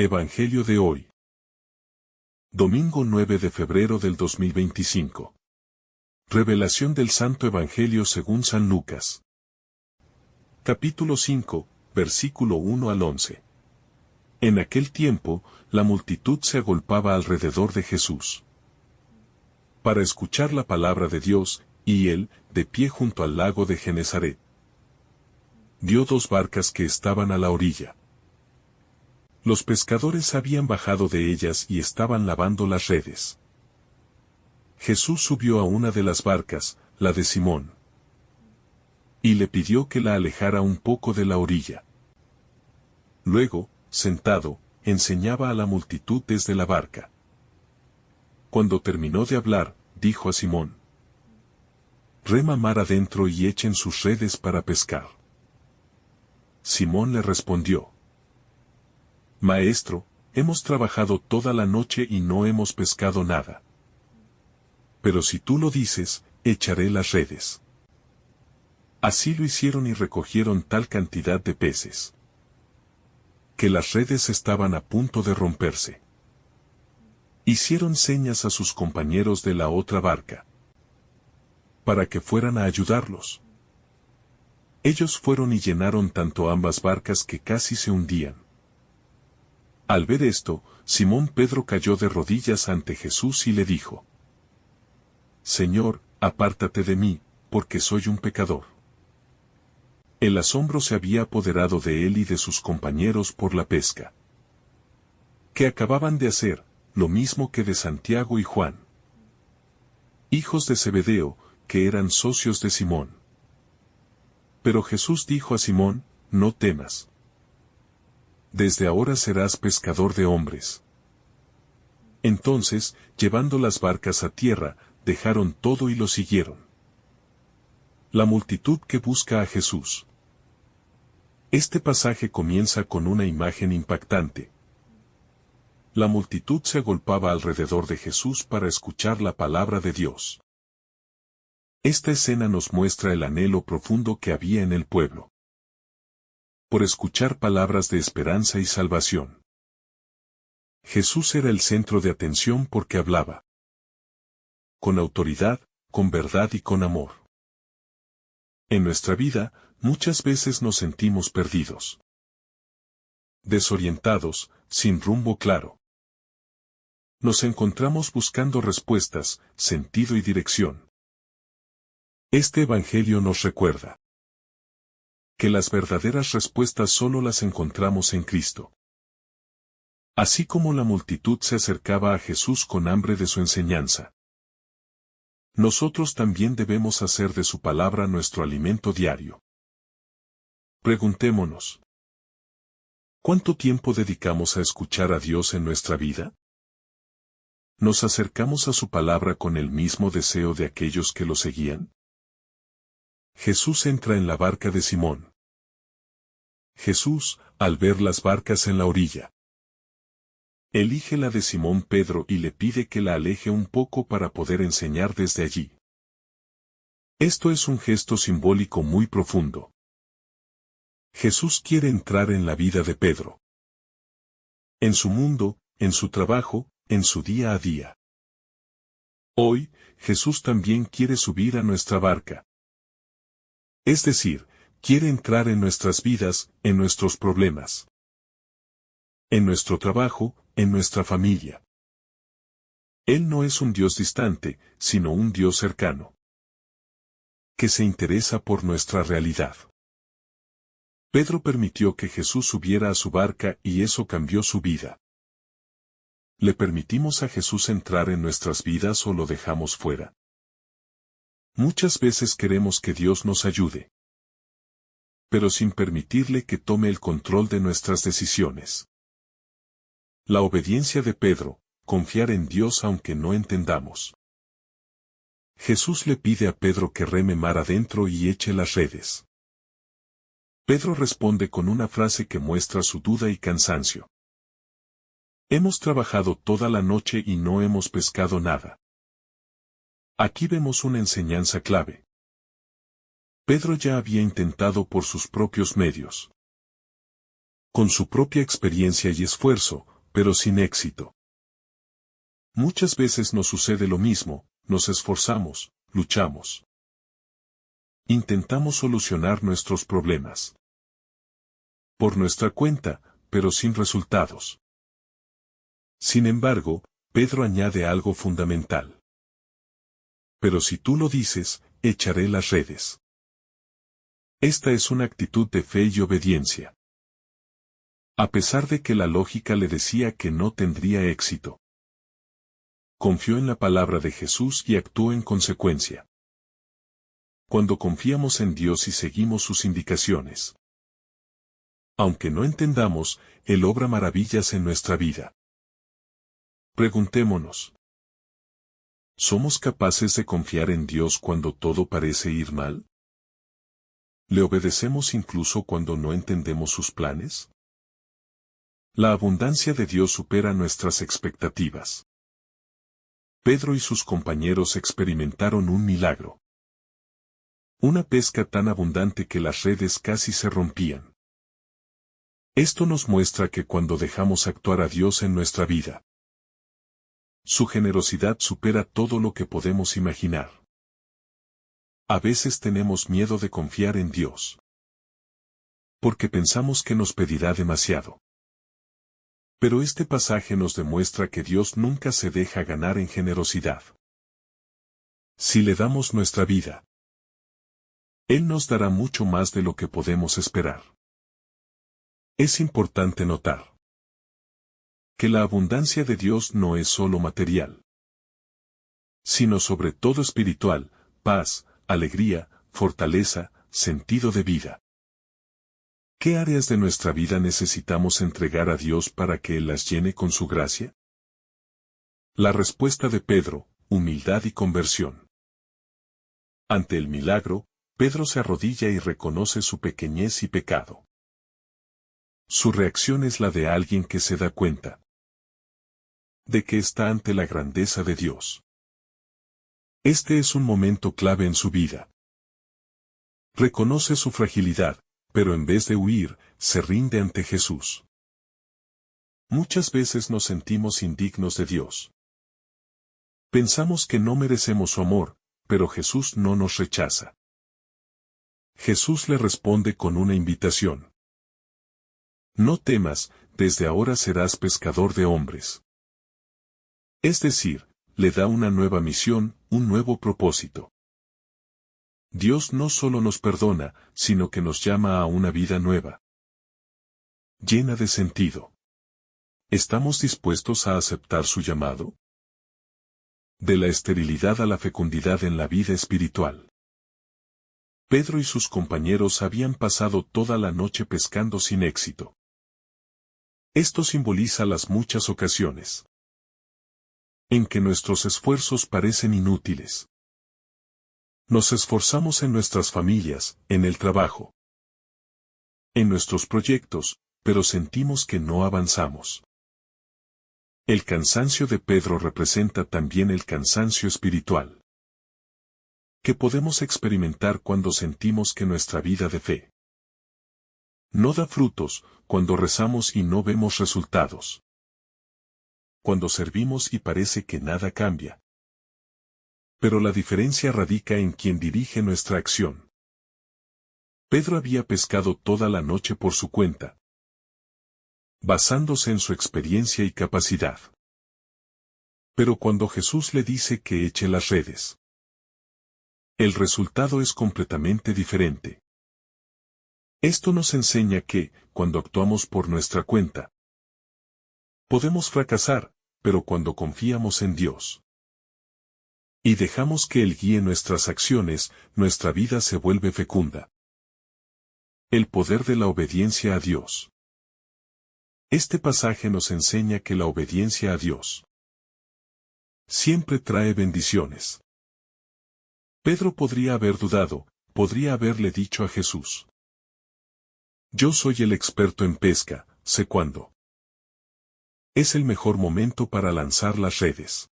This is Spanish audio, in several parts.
Evangelio de hoy. Domingo 9 de febrero del 2025. Revelación del Santo Evangelio según San Lucas. Capítulo 5, versículo 1 al 11. En aquel tiempo, la multitud se agolpaba alrededor de Jesús para escuchar la palabra de Dios, y él, de pie junto al lago de Genesaret, vio dos barcas que estaban a la orilla. Los pescadores habían bajado de ellas y estaban lavando las redes. Jesús subió a una de las barcas, la de Simón, y le pidió que la alejara un poco de la orilla. Luego, sentado, enseñaba a la multitud desde la barca. Cuando terminó de hablar, dijo a Simón: «Rema mar adentro y echen sus redes para pescar». Simón le respondió: «Maestro, hemos trabajado toda la noche y no hemos pescado nada. Pero si tú lo dices, echaré las redes». Así lo hicieron y recogieron tal cantidad de peces que las redes estaban a punto de romperse. Hicieron señas a sus compañeros de la otra barca para que fueran a ayudarlos. Ellos fueron y llenaron tanto ambas barcas que casi se hundían. Al ver esto, Simón Pedro cayó de rodillas ante Jesús y le dijo: «Señor, apártate de mí, porque soy un pecador». El asombro se había apoderado de él y de sus compañeros por la pesca que acababan de hacer, lo mismo que de Santiago y Juan, hijos de Zebedeo, que eran socios de Simón. Pero Jesús dijo a Simón: «No temas. Desde ahora serás pescador de hombres». Entonces, llevando las barcas a tierra, dejaron todo y lo siguieron. La multitud que busca a Jesús. Este pasaje comienza con una imagen impactante. La multitud se agolpaba alrededor de Jesús para escuchar la palabra de Dios. Esta escena nos muestra el anhelo profundo que había en el pueblo por escuchar palabras de esperanza y salvación. Jesús era el centro de atención porque hablaba con autoridad, con verdad y con amor. En nuestra vida, muchas veces nos sentimos perdidos, desorientados, sin rumbo claro. Nos encontramos buscando respuestas, sentido y dirección. Este Evangelio nos recuerda que las verdaderas respuestas solo las encontramos en Cristo. Así como la multitud se acercaba a Jesús con hambre de su enseñanza, nosotros también debemos hacer de su palabra nuestro alimento diario. Preguntémonos: ¿cuánto tiempo dedicamos a escuchar a Dios en nuestra vida? ¿Nos acercamos a su palabra con el mismo deseo de aquellos que lo seguían? Jesús entra en la barca de Simón. Jesús, al ver las barcas en la orilla, elige la de Simón Pedro y le pide que la aleje un poco para poder enseñar desde allí. Esto es un gesto simbólico muy profundo. Jesús quiere entrar en la vida de Pedro, en su mundo, en su trabajo, en su día a día. Hoy, Jesús también quiere subir a nuestra barca. Es decir, quiere entrar en nuestras vidas, en nuestros problemas, en nuestro trabajo, en nuestra familia. Él no es un Dios distante, sino un Dios cercano, que se interesa por nuestra realidad. Pedro permitió que Jesús subiera a su barca y eso cambió su vida. ¿Le permitimos a Jesús entrar en nuestras vidas o lo dejamos fuera? Muchas veces queremos que Dios nos ayude, pero sin permitirle que tome el control de nuestras decisiones. La obediencia de Pedro: confiar en Dios aunque no entendamos. Jesús le pide a Pedro que reme mar adentro y eche las redes. Pedro responde con una frase que muestra su duda y cansancio: «Hemos trabajado toda la noche y no hemos pescado nada». Aquí vemos una enseñanza clave. Pedro ya había intentado por sus propios medios. Con su propia experiencia y esfuerzo, pero sin éxito. Muchas veces nos sucede lo mismo, nos esforzamos, luchamos. Intentamos solucionar nuestros problemas. Por nuestra cuenta, pero sin resultados. Sin embargo, Pedro añade algo fundamental. Pero si tú lo dices, echaré las redes. Esta es una actitud de fe y obediencia. A pesar de que la lógica le decía que no tendría éxito. Confió en la palabra de Jesús y actuó en consecuencia. Cuando confiamos en Dios y seguimos sus indicaciones. Aunque no entendamos, Él obra maravillas en nuestra vida. Preguntémonos. ¿Somos capaces de confiar en Dios cuando todo parece ir mal? ¿Le obedecemos incluso cuando no entendemos sus planes? La abundancia de Dios supera nuestras expectativas. Pedro y sus compañeros experimentaron un milagro. Una pesca tan abundante que las redes casi se rompían. Esto nos muestra que cuando dejamos actuar a Dios en nuestra vida, su generosidad supera todo lo que podemos imaginar. A veces tenemos miedo de confiar en Dios. Porque pensamos que nos pedirá demasiado. Pero este pasaje nos demuestra que Dios nunca se deja ganar en generosidad. Si le damos nuestra vida, Él nos dará mucho más de lo que podemos esperar. Es importante notar que la abundancia de Dios no es solo material, sino sobre todo espiritual, paz, alegría, fortaleza, sentido de vida. ¿Qué áreas de nuestra vida necesitamos entregar a Dios para que Él las llene con su gracia? La respuesta de Pedro, humildad y conversión. Ante el milagro, Pedro se arrodilla y reconoce su pequeñez y pecado. Su reacción es la de alguien que se da cuenta de que está ante la grandeza de Dios. Este es un momento clave en su vida. Reconoce su fragilidad, pero en vez de huir, se rinde ante Jesús. Muchas veces nos sentimos indignos de Dios. Pensamos que no merecemos su amor, pero Jesús no nos rechaza. Jesús le responde con una invitación. No temas, desde ahora serás pescador de hombres. Es decir, le da una nueva misión, un nuevo propósito. Dios no solo nos perdona, sino que nos llama a una vida nueva, llena de sentido. ¿Estamos dispuestos a aceptar su llamado? De la esterilidad a la fecundidad en la vida espiritual. Pedro y sus compañeros habían pasado toda la noche pescando sin éxito. Esto simboliza las muchas ocasiones en que nuestros esfuerzos parecen inútiles. Nos esforzamos en nuestras familias, en el trabajo, en nuestros proyectos, pero sentimos que no avanzamos. El cansancio de Pedro representa también el cansancio espiritual que podemos experimentar cuando sentimos que nuestra vida de fe no da frutos, cuando rezamos y no vemos resultados, cuando servimos y parece que nada cambia. Pero la diferencia radica en quien dirige nuestra acción. Pedro había pescado toda la noche por su cuenta, basándose en su experiencia y capacidad. Pero cuando Jesús le dice que eche las redes, el resultado es completamente diferente. Esto nos enseña que, cuando actuamos por nuestra cuenta, podemos fracasar, pero cuando confiamos en Dios y dejamos que Él guíe nuestras acciones, nuestra vida se vuelve fecunda. El poder de la obediencia a Dios. Este pasaje nos enseña que la obediencia a Dios siempre trae bendiciones. Pedro podría haber dudado, podría haberle dicho a Jesús: yo soy el experto en pesca, sé cuándo es el mejor momento para lanzar las redes.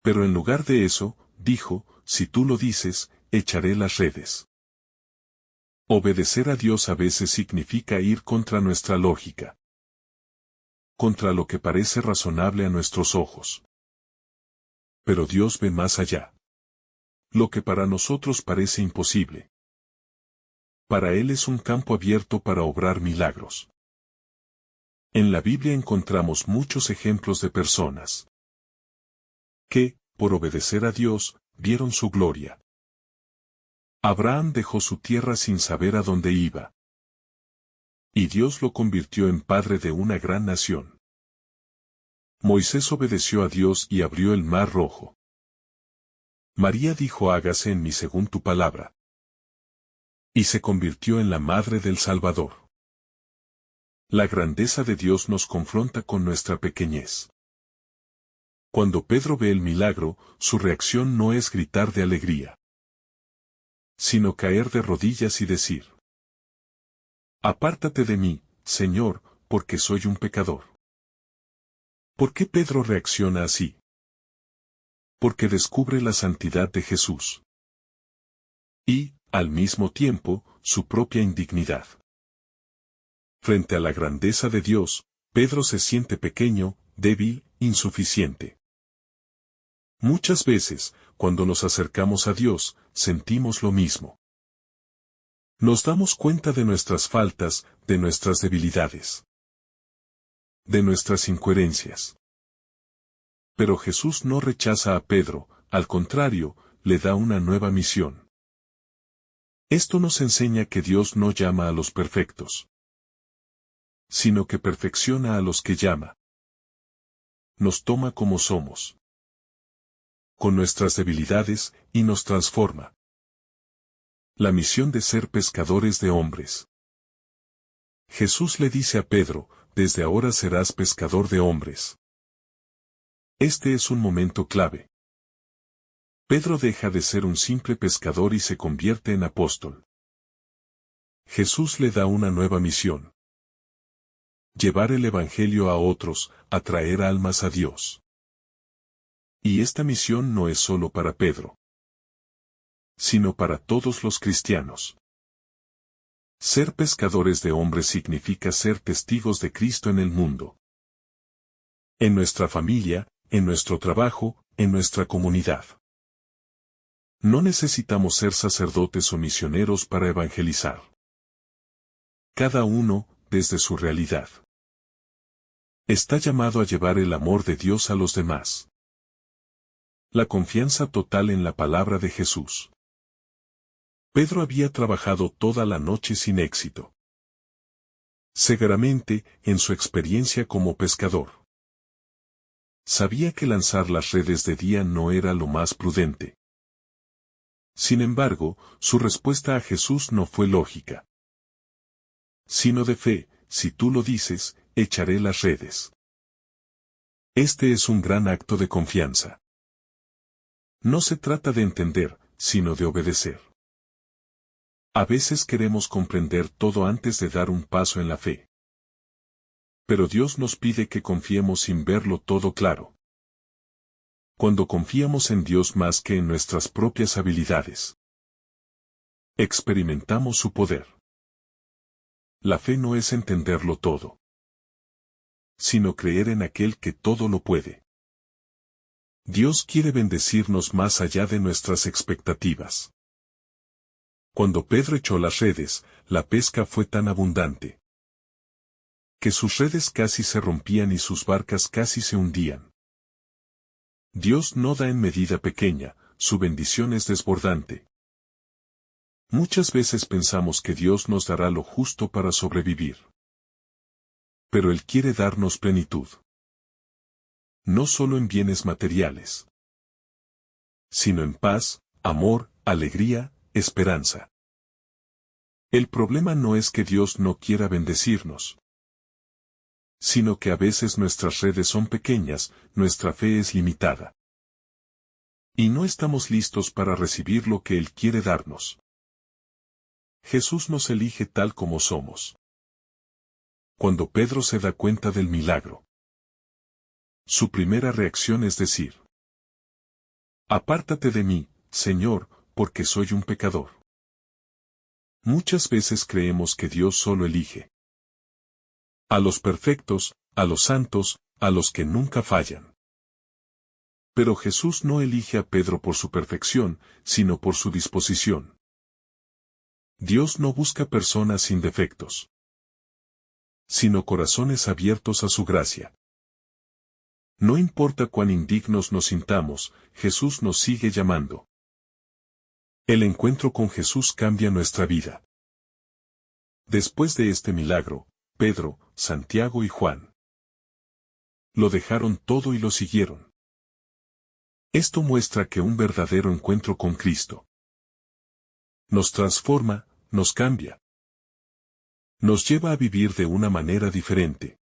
Pero en lugar de eso, dijo: si tú lo dices, echaré las redes. Obedecer a Dios a veces significa ir contra nuestra lógica, contra lo que parece razonable a nuestros ojos. Pero Dios ve más allá. Lo que para nosotros parece imposible, para Él es un campo abierto para obrar milagros. En la Biblia encontramos muchos ejemplos de personas que, por obedecer a Dios, vieron su gloria. Abraham dejó su tierra sin saber a dónde iba. Y Dios lo convirtió en padre de una gran nación. Moisés obedeció a Dios y abrió el mar Rojo. María dijo: hágase en mí según tu palabra. Y se convirtió en la madre del Salvador. La grandeza de Dios nos confronta con nuestra pequeñez. Cuando Pedro ve el milagro, su reacción no es gritar de alegría, sino caer de rodillas y decir: apártate de mí, Señor, porque soy un pecador. ¿Por qué Pedro reacciona así? Porque descubre la santidad de Jesús. Y, al mismo tiempo, su propia indignidad. Frente a la grandeza de Dios, Pedro se siente pequeño, débil, insuficiente. Muchas veces, cuando nos acercamos a Dios, sentimos lo mismo. Nos damos cuenta de nuestras faltas, de nuestras debilidades, de nuestras incoherencias. Pero Jesús no rechaza a Pedro, al contrario, le da una nueva misión. Esto nos enseña que Dios no llama a los perfectos, sino que perfecciona a los que llama. Nos toma como somos, con nuestras debilidades, y nos transforma. La misión de ser pescadores de hombres. Jesús le dice a Pedro: desde ahora serás pescador de hombres. Este es un momento clave. Pedro deja de ser un simple pescador y se convierte en apóstol. Jesús le da una nueva misión: llevar el Evangelio a otros, atraer almas a Dios. Y esta misión no es solo para Pedro, sino para todos los cristianos. Ser pescadores de hombres significa ser testigos de Cristo en el mundo. En nuestra familia, en nuestro trabajo, en nuestra comunidad. No necesitamos ser sacerdotes o misioneros para evangelizar. Cada uno, desde su realidad, está llamado a llevar el amor de Dios a los demás. La confianza total en la palabra de Jesús. Pedro había trabajado toda la noche sin éxito. Seguramente, en su experiencia como pescador. Sabía que lanzar las redes de día no era lo más prudente. Sin embargo, su respuesta a Jesús no fue lógica, sino de fe: si tú lo dices, echaré las redes. Este es un gran acto de confianza. No se trata de entender, sino de obedecer. A veces queremos comprender todo antes de dar un paso en la fe. Pero Dios nos pide que confiemos sin verlo todo claro. Cuando confiamos en Dios más que en nuestras propias habilidades, experimentamos su poder. La fe no es entenderlo todo, sino creer en aquel que todo lo puede. Dios quiere bendecirnos más allá de nuestras expectativas. Cuando Pedro echó las redes, la pesca fue tan abundante que sus redes casi se rompían y sus barcas casi se hundían. Dios no da en medida pequeña, su bendición es desbordante. Muchas veces pensamos que Dios nos dará lo justo para sobrevivir. Pero Él quiere darnos plenitud. No solo en bienes materiales, sino en paz, amor, alegría, esperanza. El problema no es que Dios no quiera bendecirnos, sino que a veces nuestras redes son pequeñas, nuestra fe es limitada. Y no estamos listos para recibir lo que Él quiere darnos. Jesús nos elige tal como somos. Cuando Pedro se da cuenta del milagro, su primera reacción es decir: apártate de mí, Señor, porque soy un pecador. Muchas veces creemos que Dios solo elige a los perfectos, a los santos, a los que nunca fallan. Pero Jesús no elige a Pedro por su perfección, sino por su disposición. Dios no busca personas sin defectos, sino corazones abiertos a su gracia. No importa cuán indignos nos sintamos, Jesús nos sigue llamando. El encuentro con Jesús cambia nuestra vida. Después de este milagro, Pedro, Santiago y Juan lo dejaron todo y lo siguieron. Esto muestra que un verdadero encuentro con Cristo nos transforma, nos cambia. Nos lleva a vivir de una manera diferente.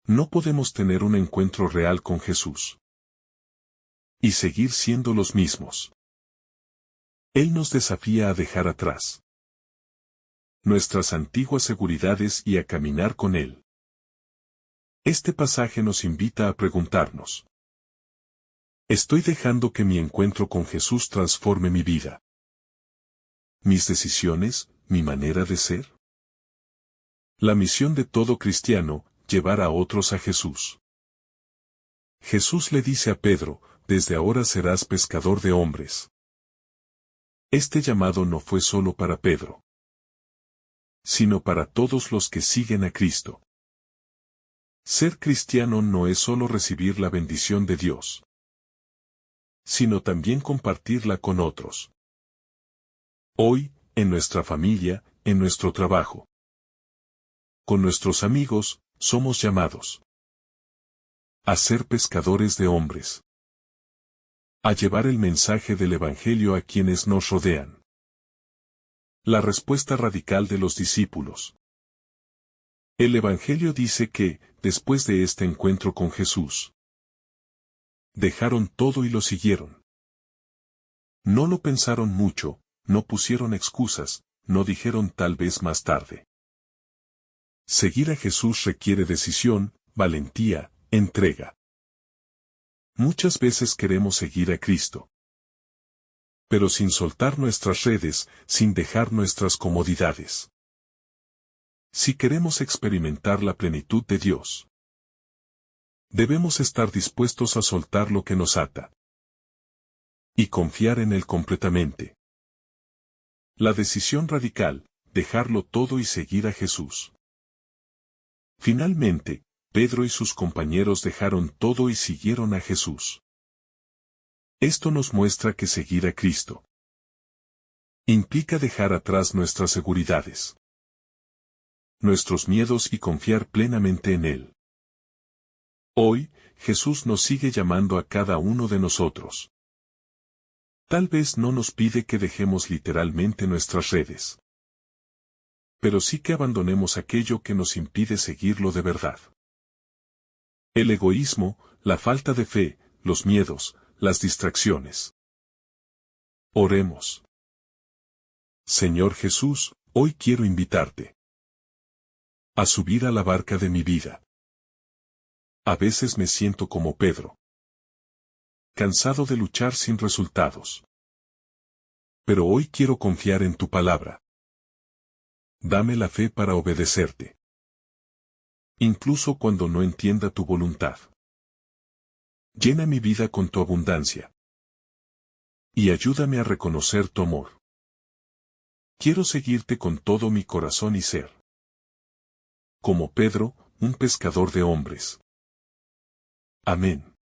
No podemos tener un encuentro real con Jesús y seguir siendo los mismos. Él nos desafía a dejar atrás nuestras antiguas seguridades y a caminar con Él. Este pasaje nos invita a preguntarnos: ¿estoy dejando que mi encuentro con Jesús transforme mi vida? ¿Mis decisiones, mi manera de ser? La misión de todo cristiano: llevar a otros a Jesús. Jesús le dice a Pedro: desde ahora serás pescador de hombres. Este llamado no fue solo para Pedro, sino para todos los que siguen a Cristo. Ser cristiano no es solo recibir la bendición de Dios, sino también compartirla con otros. Hoy, en nuestra familia, en nuestro trabajo, con nuestros amigos, somos llamados a ser pescadores de hombres, a llevar el mensaje del Evangelio a quienes nos rodean. La respuesta radical de los discípulos. El Evangelio dice que, después de este encuentro con Jesús, dejaron todo y lo siguieron. No lo pensaron mucho, no pusieron excusas, no dijeron tal vez más tarde. Seguir a Jesús requiere decisión, valentía, entrega. Muchas veces queremos seguir a Cristo, pero sin soltar nuestras redes, sin dejar nuestras comodidades. Si queremos experimentar la plenitud de Dios, debemos estar dispuestos a soltar lo que nos ata y confiar en Él completamente. La decisión radical: dejarlo todo y seguir a Jesús. Finalmente, Pedro y sus compañeros dejaron todo y siguieron a Jesús. Esto nos muestra que seguir a Cristo implica dejar atrás nuestras seguridades, nuestros miedos y confiar plenamente en Él. Hoy, Jesús nos sigue llamando a cada uno de nosotros. Tal vez no nos pide que dejemos literalmente nuestras redes, pero sí que abandonemos aquello que nos impide seguirlo de verdad. El egoísmo, la falta de fe, los miedos, las distracciones. Oremos. Señor Jesús, hoy quiero invitarte a subir a la barca de mi vida. A veces me siento como Pedro, cansado de luchar sin resultados. Pero hoy quiero confiar en tu palabra. Dame la fe para obedecerte, incluso cuando no entienda tu voluntad. Llena mi vida con tu abundancia y ayúdame a reconocer tu amor. Quiero seguirte con todo mi corazón y ser, como Pedro, un pescador de hombres. Amén.